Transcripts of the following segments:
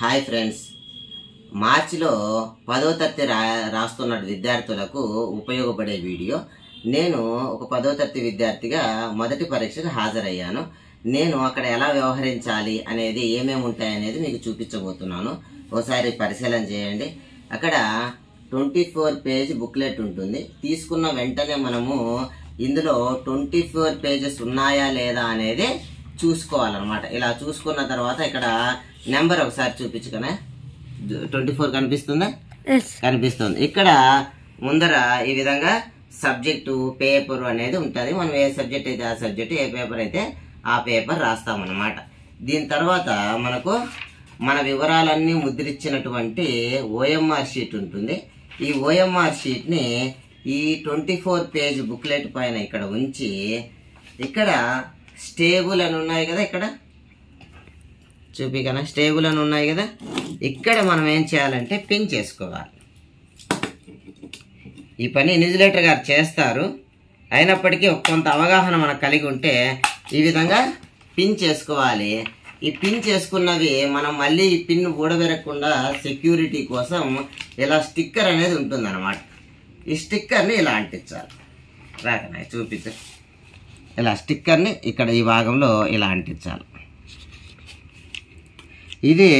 Hi friends, మార్చిలో 10వ తరగతి రాస్తున్న విద్యార్థులకు ఉపయోగపడే వీడియో. నేను ఒక 10వ తరగతి విద్యార్థిగా మొదటి పరీక్షకు హాజరయ్యాను. నేను అక్కడ ఎలా వ్యవహరించాలి అనేది, ఏమేమి ఉంటాయనేది మీకు చూపించబోతున్నాను. ఒకసారి పరిశీలన చేయండి. అక్కడ 24 పేజ్ బుక్లెట్ ఉంటుంది. తీసుకున్న వెంటనే మనము ఇందులో 24 పేజెస్ ఉన్నాయా లేదా అనేది చూసుకోవాలన్నమాట. ఇలా చూసుకున్న తర్వాత ఇక్కడ నెంబర్ ఒకసారి చూపించుకనే 24 కనిపిస్తుందా? కనిపిస్తుంది. ఇక్కడ ముందర ఈ విధంగా సబ్జెక్టు, పేపర్ అనేది ఉంటుంది. మనం ఏ సబ్జెక్ట్ అయితే ఆ సబ్జెక్టు, ఏ పేపర్ అయితే ఆ పేపర్ రాస్తామన్నమాట. దీని తర్వాత మనకు మన వివరాలన్నీ ముద్రించినటువంటి ఓఎంఆర్ షీట్ ఉంటుంది. ఈ ఓఎంఆర్ షీట్ని ఈ 24 పేజ్ బుక్లెట్ పైన ఇక్కడ ఉంచి, ఇక్కడ స్టేబుల్ అని ఉన్నాయి కదా, ఇక్కడ చూపికనా స్టేబుల్ అని ఉన్నాయి కదా, ఇక్కడ మనం ఏం చేయాలంటే పిన్ చేసుకోవాలి. ఈ పని ఇన్విజిలేటర్ గారు చేస్తారు. అయినప్పటికీ కొంత అవగాహన మనకు కలిగి ఉంటే ఈ విధంగా పిన్ చేసుకోవాలి. ఈ పిన్ చేసుకున్నవి మనం మళ్ళీ ఈ పిన్ ఊడబెరగకుండా సెక్యూరిటీ కోసం ఇలా స్టిక్కర్ అనేది ఉంటుందన్నమాట. ఈ స్టిక్కర్ని ఇలా అంటించాలి. రాకనా చూపించు. ఇలా స్టిక్కర్ని ఇక్కడ ఈ భాగంలో ఇలా అంటించాలి. ఇది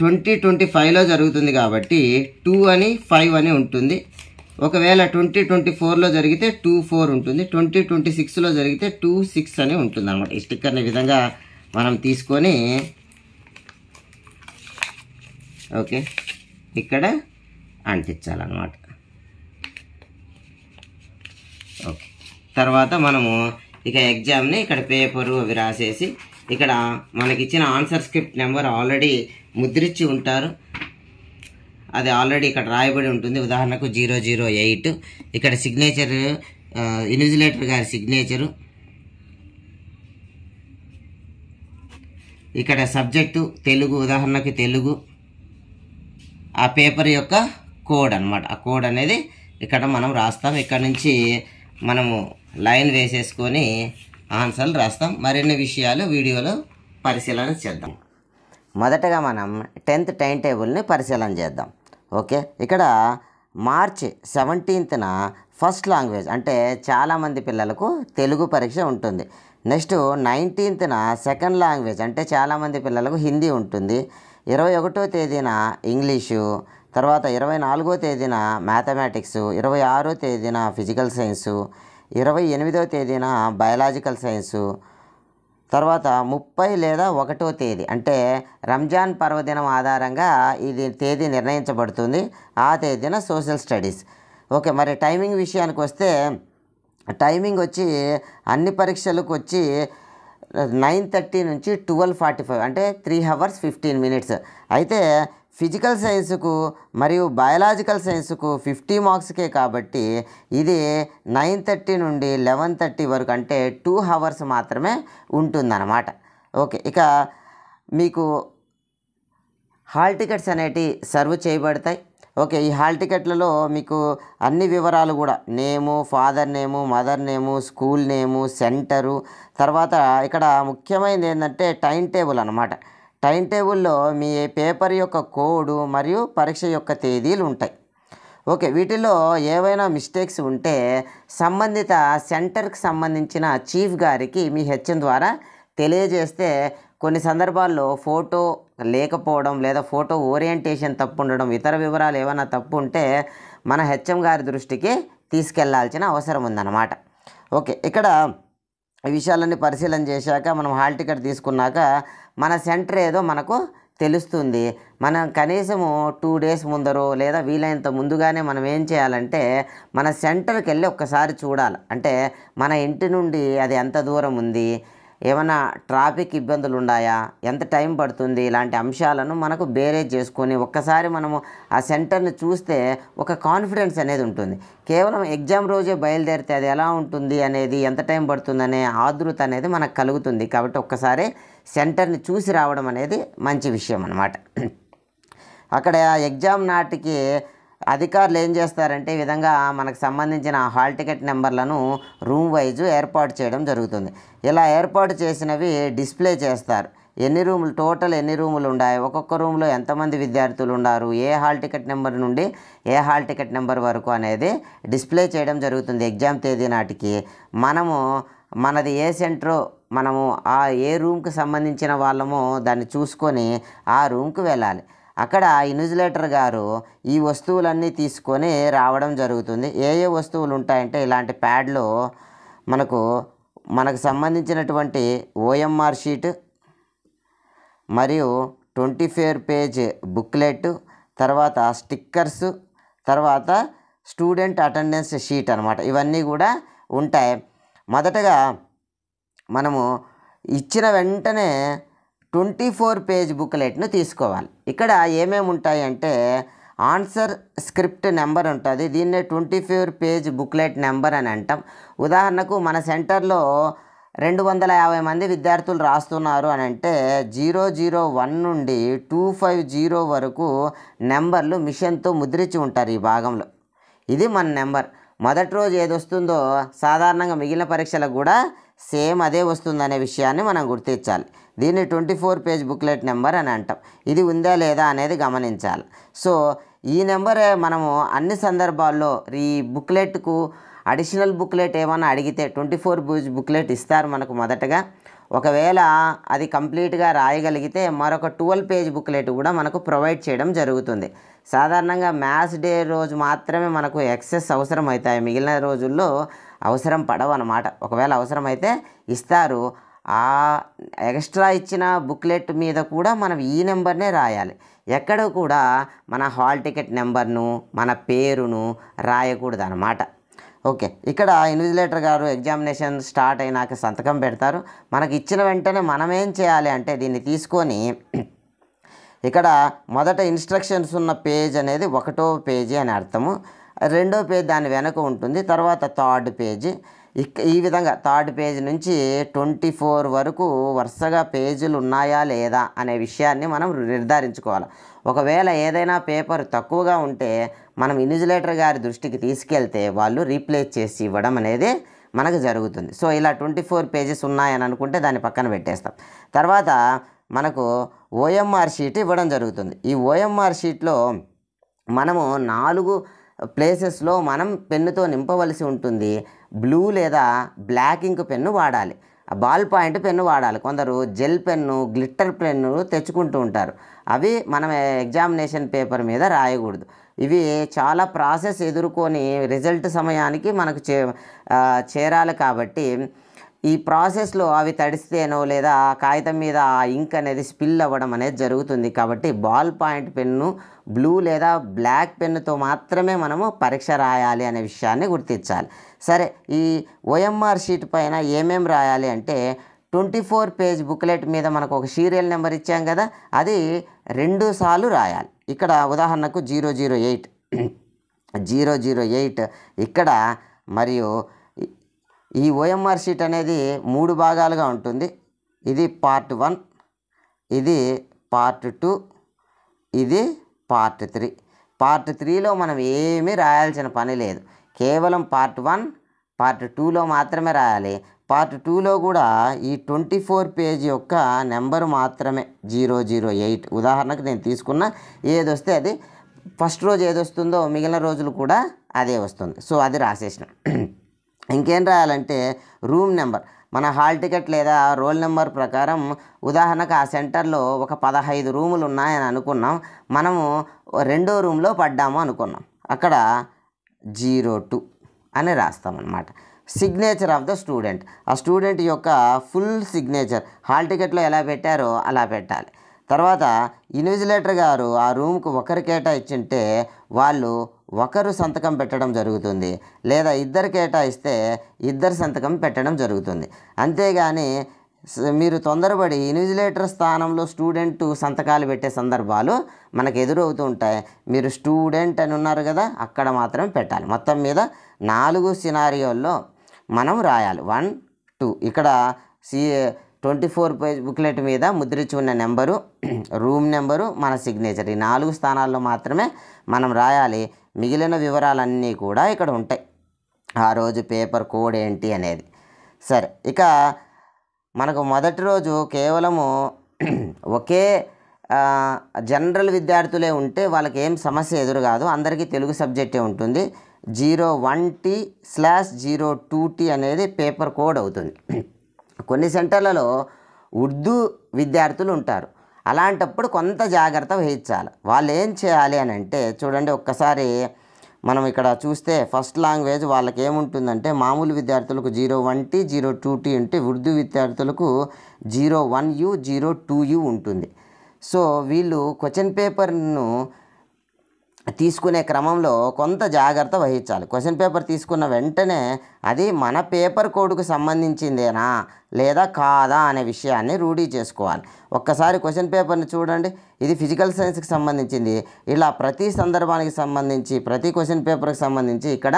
2025లో జరుగుతుంది కాబట్టి 2 అని 5 అని ఉంటుంది. ఒకవేళ 2024లో జరిగితే 24 ఉంటుంది. 2026లో జరిగితే 26 అని ఉంటుంది అనమాట. ఈ స్టిక్కర్ని ఈ విధంగా మనం తీసుకొని ఓకే ఇక్కడ అంటించాలన్నమాట. ఓకే, తర్వాత మనము ఇక ఎగ్జామ్ని ఇక్కడ పేపరు అవి రాసేసి, ఇక్కడ మనకి ఇచ్చిన ఆన్సర్ స్క్రిప్ట్ నెంబర్ ఆల్రెడీ ముద్రించి ఉంటారు. అది ఆల్రెడీ ఇక్కడ రాయబడి ఉంటుంది. ఉదాహరణకు 008. ఇక్కడ సిగ్నేచర్, ఇన్విజిలేటర్ గారి సిగ్నేచరు, ఇక్కడ సబ్జెక్టు తెలుగు, ఉదాహరణకి తెలుగు, ఆ పేపర్ యొక్క కోడ్ అన్నమాట. ఆ కోడ్ అనేది ఇక్కడ మనం రాస్తాం. ఇక్కడ నుంచి మనము లైన్ వేసేసుకొని ఆన్సర్లు రాస్తాం. మరిన్ని విషయాలు వీడియోలో పరిశీలన చేద్దాం. మొదటగా మనం 10th టైం టేబుల్ని పరిశీలన చేద్దాం. ఓకే, ఇక్కడ మార్చి 17న ఫస్ట్ లాంగ్వేజ్ అంటే చాలామంది పిల్లలకు తెలుగు పరీక్ష ఉంటుంది. నెక్స్ట్ 19న సెకండ్ లాంగ్వేజ్ అంటే చాలామంది పిల్లలకు హిందీ ఉంటుంది. 21వ తేదీన ఇంగ్లీషు, తర్వాత 24వ తేదీన మ్యాథమెటిక్స్, 26వ తేదీన ఫిజికల్ సైన్సు, 28వ తేదీన బయాలజికల్ సైన్సు, తర్వాత 30 లేదా 1వ తేదీ అంటే రంజాన్ పర్వదినం ఆధారంగా ఇది తేదీ నిర్ణయించబడుతుంది. ఆ తేదీన సోషల్ స్టడీస్. ఓకే, మరి టైమింగ్ విషయానికి వస్తే టైమింగ్ వచ్చి అన్ని పరీక్షలకు వచ్చి 9:30 నుంచి 12:45 అంటే 3 hours 15 minutes. అయితే ఫిజికల్ సైన్స్కు మరియు బయాలజికల్ సైన్స్కు 50 మార్క్స్కే కాబట్టి ఇది 9:30 నుండి 11:30 వరకు అంటే 2 hours మాత్రమే ఉంటుందన్నమాట. ఓకే, ఇక మీకు హాల్ టికెట్స్ అనేటివి సర్వ్ చేయబడతాయి. ఓకే, ఈ హాల్ టికెట్లలో మీకు అన్ని వివరాలు కూడా, name, father name, mother name, school name, centre, తర్వాత ఇక్కడ ముఖ్యమైనది ఏంటంటే టైం టేబుల్ అన్నమాట. టైం టేబుల్లో మీ పేపర్ యొక్క కోడు మరియు పరీక్ష యొక్క తేదీలు ఉంటాయి. ఓకే, వీటిలో ఏవైనా మిస్టేక్స్ ఉంటే సంబంధిత సెంటర్కి సంబంధించిన చీఫ్ గారికి మీ హెచ్ఎం ద్వారా తెలియజేస్తే, కొన్ని సందర్భాల్లో ఫోటో లేకపోవడం లేదా ఫోటో ఓరియంటేషన్ తప్పు ఉండడం, ఇతర వివరాలు ఏమైనా తప్పు ఉంటే మన హెచ్ఎం గారి దృష్టికి తీసుకెళ్లాల్సిన అవసరం ఉందన్నమాట. ఓకే, ఇక్కడ ఈ విషయాలన్నీ పరిశీలన చేశాక మనం హాల్ టికెట్ తీసుకున్నాక మన సెంటర్ ఏదో మనకు తెలుస్తుంది. మనం కనీసము 2 days ముందరో లేదా వీలైనంత ముందుగానే మనం ఏం చేయాలంటే మన సెంటర్కి వెళ్ళి ఒక్కసారి చూడాలి. అంటే మన ఇంటి నుండి అది ఎంత దూరం ఉంది, ఏమైనా ట్రాఫిక్ ఇబ్బందులు ఉన్నాయా, ఎంత టైం పడుతుంది, ఇలాంటి అంశాలను మనకు బేరేజ్ చేసుకొని ఒక్కసారి మనము ఆ సెంటర్ని చూస్తే ఒక కాన్ఫిడెన్స్ అనేది ఉంటుంది. కేవలం ఎగ్జామ్ రోజే బయలుదేరితే అది ఎలా ఉంటుంది అనేది, ఎంత టైం పడుతుంది అనే ఆతృత అనేది మనకు కలుగుతుంది. కాబట్టి ఒక్కసారి సెంటర్ని చూసి రావడం అనేది మంచి విషయం అన్నమాట. అక్కడ ఎగ్జామ్ నాటికి అధికారులు ఏం చేస్తారంటే ఈ విధంగా మనకు సంబంధించిన హాల్ టికెట్ నెంబర్లను రూమ్ వైజ్ ఏర్పాటు చేయడం జరుగుతుంది. ఇలా ఏర్పాటు చేసినవి డిస్ప్లే చేస్తారు. ఎన్ని రూములు టోటల్ ఎన్ని రూములు ఉన్నాయి, ఒక్కొక్క రూమ్లో ఎంతమంది విద్యార్థులు ఉన్నారు, ఏ హాల్ టికెట్ నెంబర్ నుండి ఏ హాల్ టికెట్ నెంబర్ వరకు అనేది డిస్ప్లే చేయడం జరుగుతుంది. ఎగ్జామ్ తేదీ నాటికి మనది ఏ సెంటరో మనము ఆ ఏ రూమ్కి సంబంధించిన వాళ్ళమో దాన్ని చూసుకొని ఆ రూమ్కి వెళ్ళాలి. అక్కడ ఇన్విజిలేటర్ గారు ఈ వస్తువులన్నీ తీసుకొని రావడం జరుగుతుంది. ఏ ఏ వస్తువులు ఉంటాయంటే ఇలాంటి ప్యాడ్లో మనకు సంబంధించినటువంటి ఓఎంఆర్ షీట్ మరియు 24 పేజ్ బుక్లెట్, తర్వాత స్టిక్కర్స్, తర్వాత స్టూడెంట్ అటెండెన్స్ షీట్ అనమాట. ఇవన్నీ కూడా ఉంటాయి. మొదటగా మనము ఇచ్చిన వెంటనే 24 పేజ్ బుక్లెట్ను తీసుకోవాలి. ఇక్కడ ఏమేమి ఉంటాయి అంటే ఆన్సర్ స్క్రిప్ట్ నెంబర్ ఉంటుంది. దీన్నే 24 పేజ్ బుక్లెట్ నెంబర్ అని అంటాం. ఉదాహరణకు మన సెంటర్లో 250 మంది విద్యార్థులు రాస్తున్నారు అని అంటే 001 నుండి 250 వరకు నెంబర్లు మిషన్తో ముద్రించి ఉంటారు ఈ భాగంలో. ఇది మన నెంబర్. మొదటి రోజు ఏది వస్తుందో సాధారణంగా మిగిలిన పరీక్షలకు కూడా సేమ్ అదే వస్తుందనే విషయాన్ని మనం గుర్తించాలి. దీన్ని 24 పేజ్ బుక్లెట్ నెంబర్ అని అంటాం. ఇది ఉందా లేదా అనేది గమనించాలి. సో ఈ నెంబరే మనము అన్ని సందర్భాల్లో ఈ బుక్లెట్కు అడిషనల్ బుక్లెట్ ఏమైనా అడిగితే 24 పేజ్ బుక్లెట్ ఇస్తారు మనకు మొదటగా. ఒకవేళ అది కంప్లీట్గా రాయగలిగితే మరొక 12 పేజ్ బుక్లెట్ కూడా మనకు ప్రొవైడ్ చేయడం జరుగుతుంది. సాధారణంగా మ్యాథ్స్ డే రోజు మాత్రమే మనకు ఎక్సెస్ అవసరం అవుతాయి, మిగిలిన రోజుల్లో అవసరం పడవు అన్నమాట. ఒకవేళ అవసరమైతే ఇస్తారు. ఆ ఎక్స్ట్రా ఇచ్చిన బుక్లెట్ మీద కూడా మనం ఈ నెంబర్నే రాయాలి. ఎక్కడ కూడా మన హాల్ టికెట్ నెంబర్ను మన పేరును రాయకూడదు అన్నమాట. ఓకే, ఇక్కడ ఇన్విజిలేటర్ గారు ఎగ్జామినేషన్ స్టార్ట్ అయినాక సంతకం పెడతారు. మనకి ఇచ్చిన వెంటనే మనం ఏం చేయాలి అంటే దీన్ని తీసుకొని ఇక్కడ మొదట ఇన్స్ట్రక్షన్స్ ఉన్న పేజ్ అనేది 1వ పేజీ అని అర్థము. 2వ పేజ్ దాని వెనక ఉంటుంది. తర్వాత 3rd పేజీ. ఈ విధంగా 3rd పేజ్ నుంచి 24 వరకు వరుసగా పేజీలు ఉన్నాయా లేదా అనే విషయాన్ని మనం నిర్ధారించుకోవాలి. ఒకవేళ ఏదైనా పేపర్ తక్కువగా ఉంటే మనం ఇన్విజిలేటర్ గారి దృష్టికి తీసుకెళ్తే వాళ్ళు రీప్లేస్ చేసి ఇవ్వడం అనేది మనకు జరుగుతుంది. సో ఇలా 24 పేజెస్ ఉన్నాయని అనుకుంటే దాన్ని పక్కన పెట్టేస్తాం. తర్వాత మనకు ఓఎంఆర్ షీట్ ఇవ్వడం జరుగుతుంది. ఈ ఓఎంఆర్ షీట్లో మనము 4 ప్లేసెస్లో మనం పెన్నుతో నింపవలసి ఉంటుంది. బ్లూ లేదా బ్లాక్ ఇంక్ పెన్ను వాడాలి. బాల్ పాయింట్ పెన్ను వాడాలి. కొందరు జెల్ పెన్ను, గ్లిట్టర్ పెన్ను తెచ్చుకుంటూ ఉంటారు. అవి మనం ఎగ్జామినేషన్ పేపర్ మీద రాయకూడదు. ఇవి చాలా ప్రాసెస్ ఎదుర్కొని రిజల్ట్ సమయానికి మనకు చేరాలి. కాబట్టి ఈ ప్రాసెస్లో అవి తడిస్తేనో లేదా కాగితం మీద ఆ ఇంక్ అనేది స్పిల్ అవ్వడం అనేది జరుగుతుంది. కాబట్టి బాల్ పాయింట్ పెన్ను, బ్లూ లేదా బ్లాక్ పెన్నుతో మాత్రమే మనము పరీక్ష రాయాలి అనే విషయాన్ని గుర్తించాలి. సరే, ఈ ఓఎంఆర్ షీట్ పైన ఏమేమి రాయాలి అంటే 24 పేజ్ బుక్లెట్ మీద మనకు ఒక సీరియల్ నెంబర్ ఇచ్చాం కదా, అది 2 సార్లు రాయాలి. ఇక్కడ ఉదాహరణకు 008 ఇక్కడ. మరియు ఈ ఓఎంఆర్ షీట్ అనేది 3 భాగాలుగా ఉంటుంది. ఇది పార్ట్ 1, ఇది పార్ట్ 2, ఇది పార్ట్ 3. పార్ట్ 3లో మనం ఏమీ రాయాల్సిన పని లేదు. కేవలం పార్ట్ 1, పార్ట్ 2లో మాత్రమే రాయాలి. పార్ట్ 2లో కూడా ఈ 24 పేజ్ యొక్క నెంబరు మాత్రమే 008. ఉదాహరణకు నేను తీసుకున్న ఏదొస్తే అది ఫస్ట్ రోజు ఏదొస్తుందో మిగిలిన రోజులు కూడా అదే వస్తుంది. సో అది రాసేసిన. ఇంకేం రాయాలంటే రూమ్ నెంబర్, మన హాల్ టికెట్ లేదా రోల్ నెంబర్ ప్రకారం. ఉదాహరణకు ఆ సెంటర్లో ఒక 15 రూములు ఉన్నాయని అనుకున్నాం. మనము 2వ రూమ్లో పడ్డాము అనుకున్నాం. అక్కడ 02 అని రాస్తామన్నమాట. సిగ్నేచర్ ఆఫ్ ద స్టూడెంట్, ఆ స్టూడెంట్ యొక్క ఫుల్ సిగ్నేచర్ హాల్ టికెట్లో ఎలా పెట్టారో అలా పెట్టాలి. తర్వాత ఇన్విజిలేటర్ గారు ఆ రూమ్కు ఒకరు కేటాయించుంటే వాళ్ళు ఒకరు సంతకం పెట్టడం జరుగుతుంది, లేదా ఇద్దరు కేటాయిస్తే ఇద్దరు సంతకం పెట్టడం జరుగుతుంది. అంతేగాని మీరు తొందరపడి ఇన్విజిలేటర్ స్థానంలో స్టూడెంట్ సంతకాలు పెట్టే సందర్భాలు మనకు ఎదురవుతూ ఉంటాయి. మీరు స్టూడెంట్ అని ఉన్నారు కదా, అక్కడ మాత్రం పెట్టాలి. మొత్తం మీద 4 సినారియోల్లో మనం రాయాలి. 1, 2. ఇక్కడ 24 పేజ్ బుక్లెట్ మీద ముద్రించి ఉన్న నెంబరు, రూమ్ నెంబరు, మన సిగ్నేచర్, ఈ 4 స్థానాల్లో మాత్రమే మనం రాయాలి. మిగిలిన వివరాలన్నీ కూడా ఇక్కడ ఉంటాయి. ఆ రోజు పేపర్ కోడ్ ఏంటి అనేది. సరే, ఇక మనకు మొదటి రోజు కేవలము ఒకే జనరల్ విద్యార్థులే ఉంటే వాళ్ళకి ఏం సమస్య ఎదురు కాదు, అందరికీ తెలుగు సబ్జెక్టే ఉంటుంది. 01T/02T అనేది పేపర్ కోడ్ అవుతుంది. కొన్ని సెంటర్లలో ఉర్దూ విద్యార్థులు ఉంటారు, అలాంటప్పుడు కొంత జాగ్రత్త వహించాలి. వాళ్ళు ఏం చేయాలి అని అంటే చూడండి, ఒక్కసారి మనం ఇక్కడ చూస్తే ఫస్ట్ లాంగ్వేజ్ వాళ్ళకి ఏముంటుందంటే మామూలు విద్యార్థులకు 01T 02T ఉంటే ఉర్దూ విద్యార్థులకు 01U 02U ఉంటుంది. సో వీళ్ళు క్వశ్చన్ పేపర్ను తీసుకునే క్రమంలో కొంత జాగ్రత్త వహించాలి. క్వశ్చన్ పేపర్ తీసుకున్న వెంటనే అది మన పేపర్ కోడ్కు సంబంధించిందేనా లేదా కాదా అనే విషయాన్ని రూఢీ చేసుకోవాలి. ఒక్కసారి క్వశ్చన్ పేపర్ని చూడండి, ఇది ఫిజికల్ సైన్స్కి సంబంధించింది. ఇలా ప్రతి సందర్భానికి సంబంధించి ప్రతి క్వశ్చన్ పేపర్కి సంబంధించి ఇక్కడ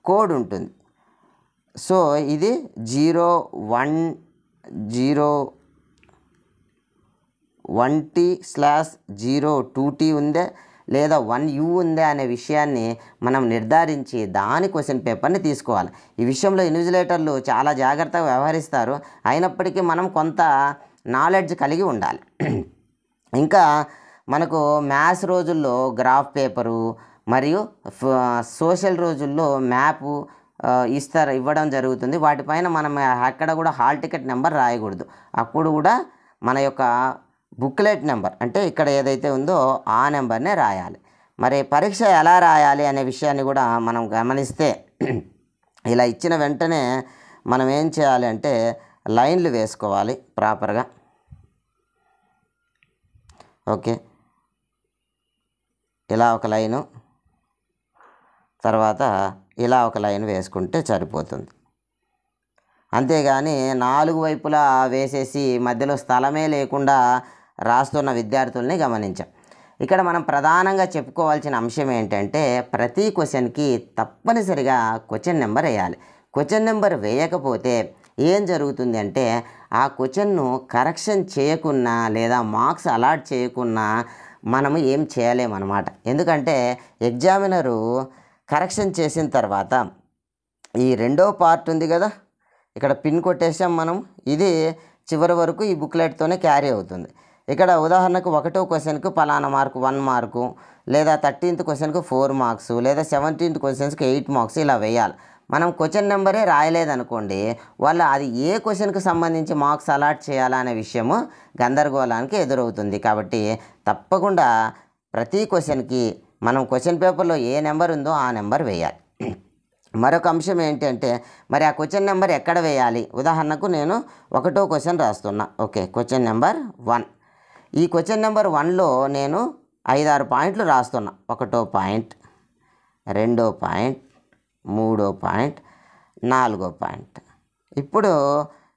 కోడ్ ఉంటుంది. సో ఇది 01T/02T ఉందే లేదా 1U ఉందే అనే విషయాన్ని మనం నిర్ధారించి దాని క్వశ్చన్ పేపర్ని తీసుకోవాలి. ఈ విషయంలో ఇన్విజిలేటర్లు చాలా జాగ్రత్తగా వ్యవహరిస్తారు, అయినప్పటికీ మనం కొంత నాలెడ్జ్ కలిగి ఉండాలి. ఇంకా మనకు మ్యాథ్స్ రోజుల్లో గ్రాఫ్ పేపరు మరియు సోషల్ రోజుల్లో మ్యాపు ఇవ్వడం జరుగుతుంది. వాటిపైన మనం అక్కడ కూడా హాల్ టికెట్ నెంబర్ రాయకూడదు, అప్పుడు కూడా మన యొక్క బుక్లెట్ నెంబర్ అంటే ఇక్కడ ఏదైతే ఉందో ఆ నెంబర్నే రాయాలి. మరి పరీక్ష ఎలా రాయాలి అనే విషయాన్ని కూడా మనం గమనిస్తే ఇలా ఇచ్చిన వెంటనే మనం ఏం చేయాలి అంటే లైన్లు వేసుకోవాలి ప్రాపర్గా. ఓకే, ఇలా ఒక లైను, తర్వాత ఇలా ఒక లైన్ వేసుకుంటే సరిపోతుంది. అంతేగాని 4 వైపులా వేసేసి మధ్యలో స్థలమే లేకుండా రాస్తున్న విద్యార్థుల్ని గమనించాం. ఇక్కడ మనం ప్రధానంగా చెప్పుకోవాల్సిన అంశం ఏంటంటే ప్రతి క్వశ్చన్కి తప్పనిసరిగా క్వశ్చన్ నెంబర్ వేయాలి. క్వశ్చన్ నెంబర్ వేయకపోతే ఏం జరుగుతుంది అంటే ఆ క్వశ్చన్ను కరెక్షన్ చేయకున్నా లేదా మార్క్స్ అలాట్ చేయకున్నా మనము ఏం చేయలేమన్నమాట. ఎందుకంటే ఎగ్జామినరు కరెక్షన్ చేసిన తర్వాత ఈ రెండో పార్ట్ ఉంది కదా, ఇక్కడ పిన్ కొట్టేసాం మనం, ఇది చివరి వరకు ఈ బుక్లెట్తోనే క్యారీ అవుతుంది. ఇక్కడ ఉదాహరణకు 1వ క్వశ్చన్కు పలానా మార్కు 1 మార్కు, లేదా 13th క్వశ్చన్కు 4 మార్క్స్, లేదా 17th క్వశ్చన్స్కి 8 మార్క్స్ ఇలా వేయాలి. మనం క్వశ్చన్ నెంబరే రాయలేదనుకోండి, వాళ్ళు అది ఏ క్వశ్చన్కి సంబంధించి మార్క్స్ అలాట్ చేయాలా అనే విషయము గందరగోళానికి ఎదురవుతుంది. కాబట్టి తప్పకుండా ప్రతి క్వశ్చన్కి మనం క్వశ్చన్ పేపర్లో ఏ నెంబర్ ఉందో ఆ నెంబర్ వేయాలి. మరొక అంశం ఏంటంటే మరి ఆ క్వశ్చన్ నెంబర్ ఎక్కడ వేయాలి. ఉదాహరణకు నేను 1వ క్వశ్చన్ రాస్తున్నా. Okay, question number 1. ఈ క్వశ్చన్ నెంబర్ 1లో నేను 5-6 పాయింట్లు రాస్తున్నా. 1వ పాయింట్, 2వ పాయింట్, 3వ పాయింట్, 4వ పాయింట్. ఇప్పుడు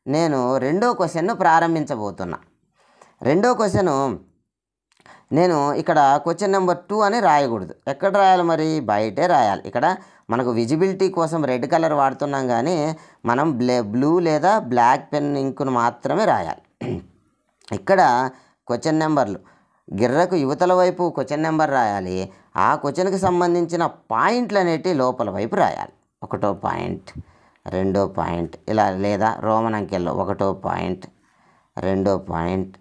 నేను 2వ క్వశ్చన్ను ప్రారంభించబోతున్నా. 2వ క్వశ్చను నేను ఇక్కడ క్వశ్చన్ నెంబర్ 2 అని రాయకూడదు. ఎక్కడ రాయాలి మరి? బయటే రాయాలి. ఇక్కడ మనకు విజిబిలిటీ కోసం రెడ్ కలర్ వాడుతున్నాం, కానీ మనం బ్లూ లేదా బ్లాక్ పెన్ ఇంకును మాత్రమే రాయాలి. ఇక్కడ క్వశ్చన్ నెంబర్లు గిర్రకు యువతల వైపు క్వశ్చన్ నెంబర్ రాయాలి. ఆ క్వశ్చన్కి సంబంధించిన పాయింట్లు అనేటివి లోపల వైపు రాయాలి. 1వ పాయింట్, 2వ పాయింట్ ఇలా, లేదా రోమన్ అంకెల్లో 1వ పాయింట్, 2వ పాయింట్,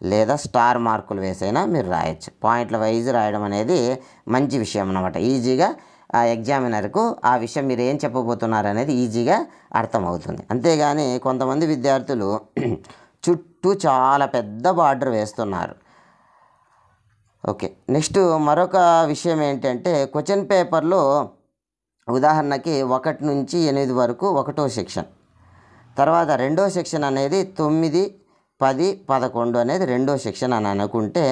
లేదా స్టార్ మార్కులు వేసైనా మీరు రాయొచ్చు. పాయింట్ల వైజ్ రాయడం అనేది మంచి విషయం అన్నమాట. ఈజీగా ఆ ఎగ్జామినర్కు ఆ విషయం మీరు ఏం చెప్పబోతున్నారు అనేది ఈజీగా అర్థమవుతుంది. అంతేగాని కొంతమంది విద్యార్థులు చుట్టూ చాలా పెద్ద బార్డర్ వేస్తున్నారు. ఓకే, నెక్స్ట్ మరొక విషయం ఏంటంటే క్వశ్చన్ పేపర్లో ఉదాహరణకి 1 నుంచి 8 వరకు 1వ సెక్షన్, తర్వాత 2వ సెక్షన్ అనేది 9, 10, 11 అనేది 2వ సెక్షన్ అని అనుకుంటే,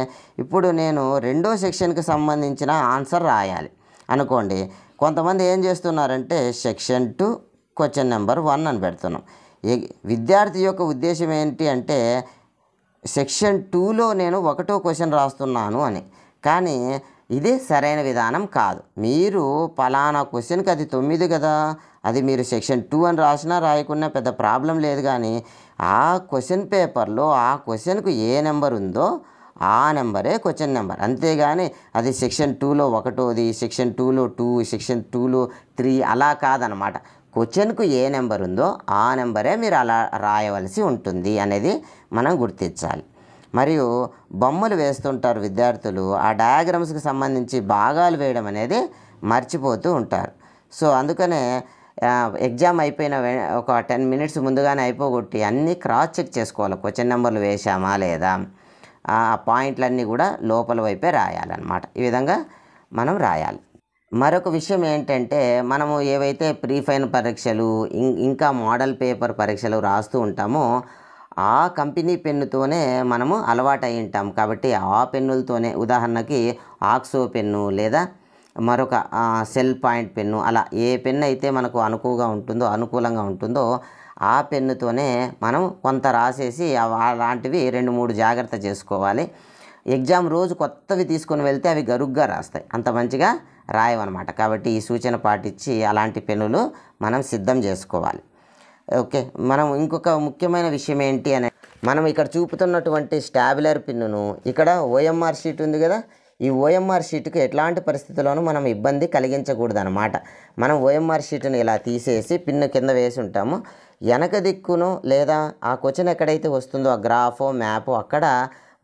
ఇప్పుడు నేను 2వ సెక్షన్కి సంబంధించిన ఆన్సర్ రాయాలి అనుకోండి. కొంతమంది ఏం చేస్తున్నారంటే సెక్షన్ 2 క్వశ్చన్ నెంబర్ 1 అని పెడుతున్నాం. విద్యార్థి యొక్క ఉద్దేశం ఏంటి అంటే సెక్షన్ 2లో నేను 1వ క్వశ్చన్ రాస్తున్నాను అని. కానీ ఇది సరైన విధానం కాదు. మీరు పలానా క్వశ్చన్కి అది 9 కదా, అది మీరు సెక్షన్ 2 అని రాసినా రాయకున్నా పెద్ద ప్రాబ్లం లేదు. కానీ ఆ క్వశ్చన్ పేపర్లో ఆ క్వశ్చన్కు ఏ నెంబర్ ఉందో ఆ నెంబరే క్వశ్చన్ నెంబర్. అంతేగాని అది సెక్షన్ 2లో 1వది, సెక్షన్ 2లో 2, సెక్షన్ 2లో 3 అలా కాదనమాట. క్వశ్చన్కు ఏ నెంబర్ ఉందో ఆ నెంబరే మీరు అలా రాయవలసి ఉంటుంది అనేది మనం గుర్తించాలి. మరియు బొమ్మలు వేస్తుంటారు విద్యార్థులు. ఆ డయాగ్రామ్స్కి సంబంధించి భాగాలు వేయడం అనేది మర్చిపోతూ ఉంటారు. సో అందుకనే ఎగ్జామ్ అయిపోయిన ఒక 10 మినిట్స్ ముందుగానే అయిపోగొట్టి అన్నీ క్రాస్ చెక్ చేసుకోవాలి. క్వశ్చన్ నెంబర్లు వేశామా లేదా, ఆ పాయింట్లన్నీ కూడా లోపల వైపే రాయాలన్నమాట. ఈ విధంగా మనం రాయాలి. మరొక విషయం ఏంటంటే, మనము ఏవైతే ప్రీ ఫైనల్ పరీక్షలు ఇంకా మోడల్ పేపర్ పరీక్షలు రాస్తూ ఉంటామో ఆ కంపెనీ పెన్నుతోనే మనము అలవాటు అయి ఉంటాం. కాబట్టి ఆ పెన్నులతోనే, ఉదాహరణకి ఆక్సో పెన్ను లేదా మరొక సెల్ పాయింట్ పెన్ను, అలా ఏ పెన్ను అయితే మనకు అనుకూలంగా ఉంటుందో ఆ పెన్నుతోనే మనం కొంత రాసేసి అలాంటివి 2-3 జాగ్రత్త చేసుకోవాలి. ఎగ్జామ్ రోజు కొత్తవి తీసుకొని వెళ్తే అవి గరుగ్గా రాస్తాయి, అంత మంచిగా రాయవన్నమాట. కాబట్టి ఈ సూచన పాటించి అలాంటి పెన్నులు మనం సిద్ధం చేసుకోవాలి. ఓకే, మనం ఇంకొక ముఖ్యమైన విషయం ఏంటి అని, మనం ఇక్కడ చూపుతున్నటువంటి స్టాబులర్ పిన్నును, ఇక్కడ ఓఎంఆర్ షీట్ ఉంది కదా, ఈ ఓఎంఆర్ షీట్కి ఎట్లాంటి పరిస్థితుల్లోనూ మనం ఇబ్బంది కలిగించకూడదు అనమాట. మనం ఓఎంఆర్ షీట్ని ఇలా తీసేసి పిన్ను కింద వేసి ఉంటాము. వెనక దిక్కును లేదా ఆ క్వశ్చన్ ఎక్కడైతే వస్తుందో ఆ గ్రాఫో మ్యాపో అక్కడ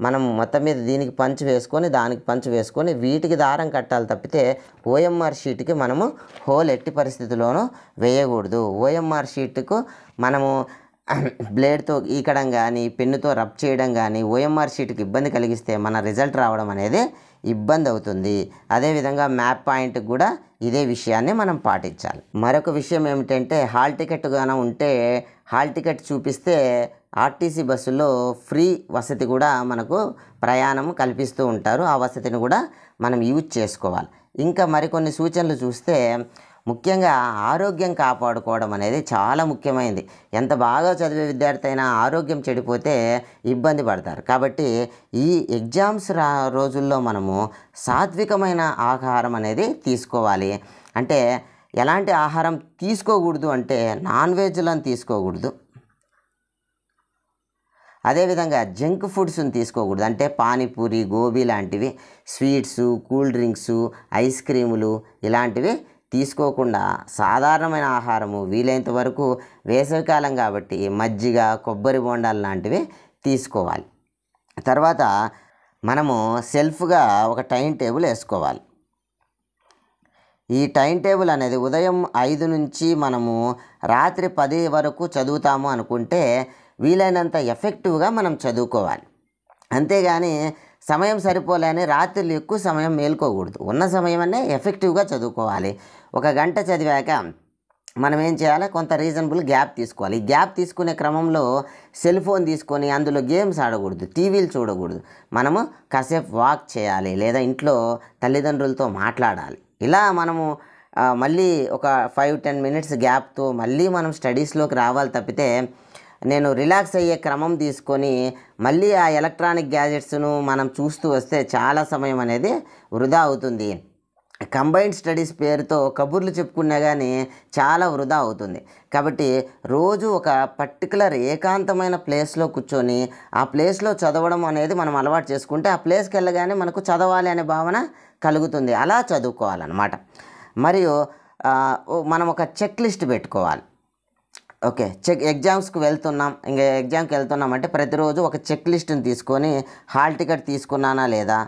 మనం మొత్తం మీద దీనికి పంచ్ వేసుకొని దానికి పంచ్ వేసుకొని వీటికి దారం కట్టాలి తప్పితే ఓఎంఆర్ షీట్కి మనము హోల్ ఎట్టి పరిస్థితుల్లోనూ వేయకూడదు. ఓఎంఆర్ షీట్కు మనము బ్లేడ్తో ఈకడం కానీ పెన్నుతో రబ్ చేయడం కానీ ఓఎంఆర్ షీట్కి ఇబ్బంది కలిగిస్తే మన రిజల్ట్ రావడం అనేది ఇబ్బంది అవుతుంది. అదేవిధంగా మ్యాప్ పాయింట్కి కూడా ఇదే విషయాన్ని మనం పాటించాలి. మరొక విషయం ఏమిటంటే, హాల్ టికెట్ గాన ఉంటే హాల్ టికెట్ చూపిస్తే ఆర్టీసీ బస్సులో ఫ్రీ వసతి కూడా మనకు ప్రయాణం కల్పిస్తూ ఉంటారు. ఆ వసతిని కూడా మనం యూజ్ చేసుకోవాలి. ఇంకా మరికొన్ని సూచనలు చూస్తే, ముఖ్యంగా ఆరోగ్యం కాపాడుకోవడం అనేది చాలా ముఖ్యమైనది. ఎంత బాగా చదివే విద్యార్థి అయినా ఆరోగ్యం చెడిపోతే ఇబ్బంది పడతారు. కాబట్టి ఈ ఎగ్జామ్స్ రోజుల్లో మనము సాత్వికమైన ఆహారం అనేది తీసుకోవాలి. అంటే ఎలాంటి ఆహారం తీసుకోకూడదు అంటే, నాన్ వెజ్లను తీసుకోకూడదు, అదేవిధంగా జంక్ ఫుడ్స్ని తీసుకోకూడదు. అంటే పానీపూరి, గోబీ లాంటివి, స్వీట్సు, కూల్ డ్రింక్సు, ఐస్ క్రీములు ఇలాంటివి తీసుకోకుండా సాధారణమైన ఆహారము, వీలైనంత వరకు వేసవికాలం కాబట్టి మజ్జిగ, కొబ్బరి బొండాలు లాంటివి తీసుకోవాలి. తర్వాత మనము సెల్ఫ్గా ఒక టైం టేబుల్ వేసుకోవాలి. ఈ టైం టేబుల్ అనేది ఉదయం 5 నుంచి మనము రాత్రి 10 వరకు చదువుతాము అనుకుంటే వీలైనంత ఎఫెక్టివ్గా మనం చదువుకోవాలి. అంతేగాని సమయం సరిపోలేని రాత్రులు ఎక్కువ సమయం మేల్కోకూడదు. ఉన్న సమయమనే ఎఫెక్టివ్గా చదువుకోవాలి. 1 గంట చదివాక మనం ఏం చేయాలి, కొంత రీజనబుల్ గ్యాప్ తీసుకోవాలి. ఈ గ్యాప్ తీసుకునే క్రమంలో సెల్ ఫోన్ తీసుకొని అందులో గేమ్స్ ఆడకూడదు, టీవీలు చూడకూడదు. మనము కాసేపు వాక్ చేయాలి లేదా ఇంట్లో తల్లిదండ్రులతో మాట్లాడాలి. ఇలా మనము మళ్ళీ ఒక 5-10 మినిట్స్ గ్యాప్తో మళ్ళీ మనం స్టడీస్లోకి రావాలి తప్పితే, నేను రిలాక్స్ అయ్యే క్రమం తీసుకొని మళ్ళీ ఆ ఎలక్ట్రానిక్ గ్యాజెట్స్ను మనం చూస్తూ వస్తే చాలా సమయం అనేది వృధా అవుతుంది. కంబైన్డ్ స్టడీస్ పేరుతో కబుర్లు చెప్పుకున్నా కానీ చాలా వృధా అవుతుంది. కాబట్టి రోజు ఒక పర్టికులర్ ఏకాంతమైన ప్లేస్లో కూర్చొని ఆ ప్లేస్లో చదవడం అనేది మనం అలవాటు చేసుకుంటే ఆ ప్లేస్కి వెళ్ళగానే మనకు చదవాలి అనే భావన కలుగుతుంది. అలా చదువుకోవాలన్నమాట. మరియు మనం ఒక చెక్ లిస్ట్ పెట్టుకోవాలి. ఓకే, ఎగ్జామ్స్కి వెళ్తున్నామంటే ప్రతిరోజు ఒక చెక్ లిస్ట్ని తీసుకొని హాల్ టికెట్ తీసుకున్నానా లేదా,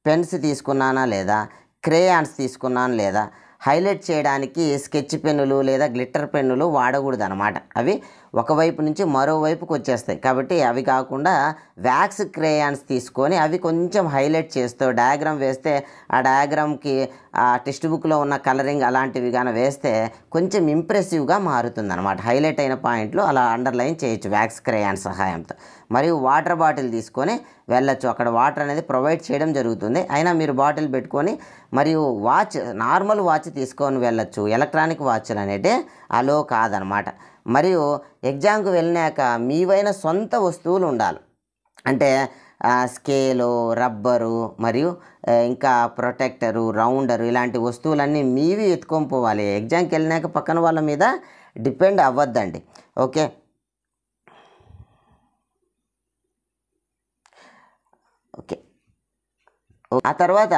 పెన్స్ తీసుకున్నానా లేదా, క్రేయాన్స్ తీసుకున్నాను లేదా, హైలైట్ చేయడానికి స్కెచ్ పెన్నులు లేదా గ్లిట్టర్ పెన్నులు వాడకూడదు అనమాట. అవి ఒకవైపు నుంచి మరోవైపుకి వచ్చేస్తాయి. కాబట్టి అవి కాకుండా వ్యాక్స్ క్రేయాన్స్ తీసుకొని అవి కొంచెం హైలైట్ చేస్తూ డయాగ్రామ్ వేస్తే ఆ డయాగ్రామ్కి ఆ టెక్స్ట్ బుక్లో ఉన్న కలరింగ్ అలాంటివి కానీ వేస్తే కొంచెం ఇంప్రెసివ్గా మారుతుంది అనమాట. హైలైట్ అయిన పాయింట్లు అలా అండర్లైన్ చేయొచ్చు వ్యాక్స్ క్రేయాన్ సహాయంతో. మరియు వాటర్ బాటిల్ తీసుకొని వెళ్ళొచ్చు. అక్కడ వాటర్ అనేది ప్రొవైడ్ చేయడం జరుగుతుంది. అయినా మీరు బాటిల్ పెట్టుకొని, మరియు నార్మల్ వాచ్ తీసుకొని వెళ్ళొచ్చు. ఎలక్ట్రానిక్ వాచ్లు అనేవి అలో కాదనమాట. మరియు ఎగ్జామ్కి వెళ్ళినాక మీవైన సొంత వస్తువులు ఉండాలి. అంటే స్కేలు, రబ్బరు మరియు ఇంకా ప్రొటెక్టరు, రౌండరు ఇలాంటి వస్తువులన్నీ మీవి ఎత్తుకొని పోవాలి. ఎగ్జామ్కి వెళ్ళినాక పక్కన వాళ్ళ మీద డిపెండ్ అవ్వద్దండి. ఓకే, ఆ తర్వాత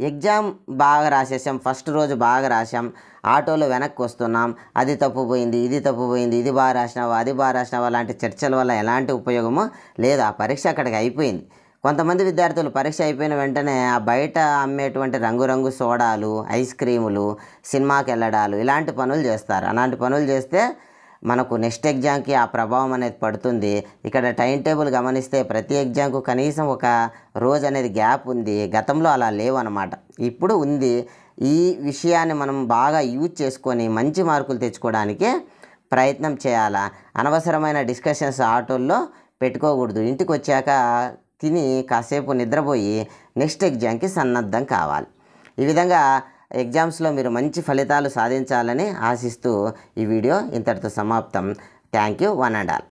ఎగ్జామ్ బాగా రాసేసాం, ఫస్ట్ రోజు బాగా రాసాం, ఆటోలో వెనక్కి వస్తున్నాం, అది తప్పుపోయింది, ఇది తప్పుపోయింది, ఇది బాగా రాసినావా, అది బాగా రాసినావా లాంటి చర్చల వల్ల ఎలాంటి ఉపయోగమో లేదు. ఆ పరీక్ష అక్కడికి అయిపోయింది. కొంతమంది విద్యార్థులు పరీక్ష అయిపోయిన వెంటనే ఆ బయట అమ్మేటువంటి రంగురంగు సోడాలు, ఐస్ క్రీములు, సినిమాకి వెళ్ళడాలు ఇలాంటి పనులు చేస్తారు. అలాంటి పనులు చేస్తే మనకు నెక్స్ట్ ఎగ్జామ్కి ఆ ప్రభావం అనేది పడుతుంది. ఇక్కడ టైం టేబుల్ గమనిస్తే ప్రతి ఎగ్జామ్కు కనీసం ఒక రోజు అనేది గ్యాప్ ఉంది. గతంలో అలా లేవు అన్నమాట, ఇప్పుడు ఉంది. ఈ విషయాన్ని మనం బాగా యూజ్ చేసుకొని మంచి మార్కులు తెచ్చుకోవడానికి ప్రయత్నం చేయాలా. అనవసరమైన డిస్కషన్స్ ఆటోల్లో పెట్టుకోకూడదు. ఇంటికి వచ్చాక తిని కాసేపు నిద్రపోయి నెక్స్ట్ ఎగ్జామ్కి సన్నద్ధం కావాలి. ఈ విధంగా ఎగ్జామ్స్లో మీరు మంచి ఫలితాలు సాధించాలని ఆశిస్తూ ఈ వీడియో ఇంతటితో సమాప్తం. Thank you one and all.